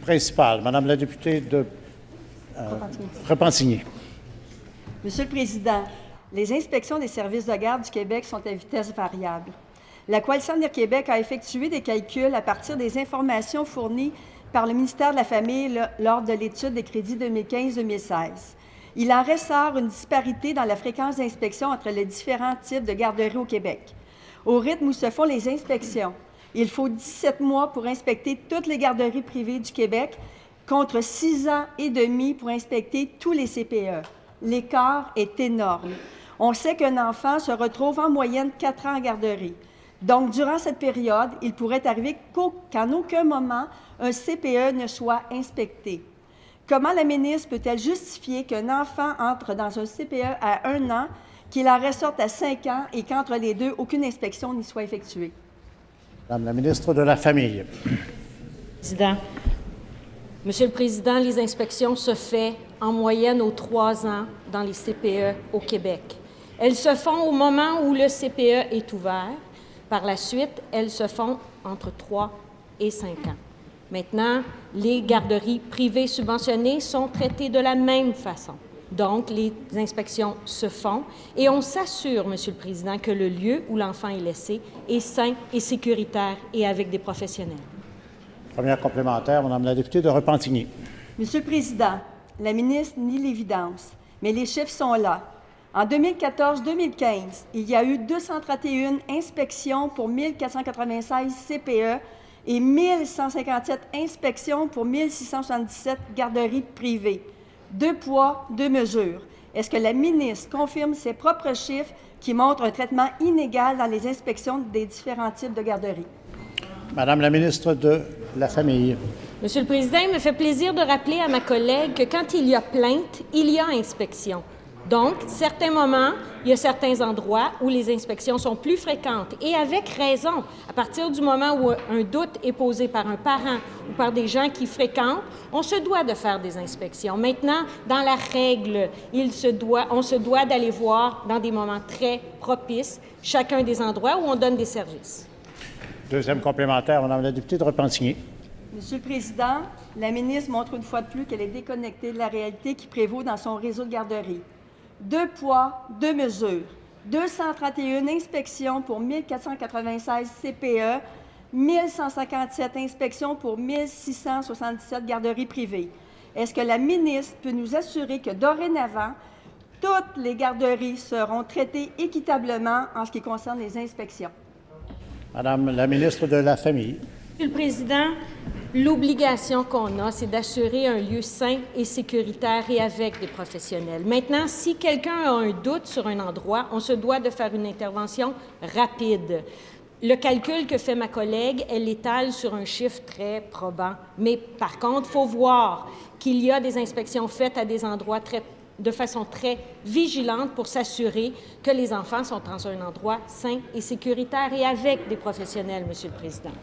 principal. Madame la députée de Repentigny. Monsieur le Président, les inspections des services de garde du Québec sont à vitesse variable. La Coalition Avenir Québec a effectué des calculs à partir des informations fournies par le ministère de la Famille lors de l'étude des crédits 2015-2016. Il en ressort une disparité dans la fréquence d'inspection entre les différents types de garderies au Québec. Au rythme où se font les inspections, il faut 17 mois pour inspecter toutes les garderies privées du Québec, contre 6 ans et demi pour inspecter tous les CPE. L'écart est énorme. On sait qu'un enfant se retrouve en moyenne 4 ans en garderie. Donc, durant cette période, il pourrait arriver qu'en aucun moment, un CPE ne soit inspecté. Comment la ministre peut-elle justifier qu'un enfant entre dans un CPE à 1 an, qu'il en ressorte à 5 ans et qu'entre les deux, aucune inspection n'y soit effectuée? Madame la ministre de la Famille. Président. Monsieur le Président, les inspections se font en moyenne aux 3 ans dans les CPE au Québec. Elles se font au moment où le CPE est ouvert. Par la suite, elles se font entre 3 et 5 ans. Maintenant, les garderies privées subventionnées sont traitées de la même façon. Donc, les inspections se font et on s'assure, Monsieur le Président, que le lieu où l'enfant est laissé est sain et sécuritaire et avec des professionnels. Première complémentaire, Madame la députée de Repentigny. Monsieur le Président, la ministre nie l'évidence, mais les chiffres sont là. En 2014-2015, il y a eu 231 inspections pour 1496 CPE et 1157 inspections pour 1677 garderies privées. 2 poids, 2 mesures. Est-ce que la ministre confirme ses propres chiffres qui montrent un traitement inégal dans les inspections des différents types de garderies? Madame la ministre de la Famille. Monsieur le Président, il me fait plaisir de rappeler à ma collègue que quand il y a plainte, il y a inspection. Donc, certains moments, il y a certains endroits où les inspections sont plus fréquentes et avec raison. À partir du moment où un doute est posé par un parent ou par des gens qui fréquentent, on se doit de faire des inspections. Maintenant, dans la règle, on se doit d'aller voir dans des moments très propices chacun des endroits où on donne des services. Deuxième complémentaire, Madame la députée de Repentigny. Monsieur le Président, la ministre montre une fois de plus qu'elle est déconnectée de la réalité qui prévaut dans son réseau de garderies. 2 poids, 2 mesures. 231 inspections pour 1496 CPE, 1157 inspections pour 1677 garderies privées. Est-ce que la ministre peut nous assurer que dorénavant, toutes les garderies seront traitées équitablement en ce qui concerne les inspections? Madame la ministre de la Famille. Monsieur le Président, l'obligation qu'on a, c'est d'assurer un lieu sain et sécuritaire et avec des professionnels. Maintenant, si quelqu'un a un doute sur un endroit, on se doit de faire une intervention rapide. Le calcul que fait ma collègue, elle l'étale sur un chiffre très probant. Mais par contre, il faut voir qu'il y a des inspections faites à des endroits de façon très vigilante pour s'assurer que les enfants sont dans un endroit sain et sécuritaire et avec des professionnels, Monsieur le Président.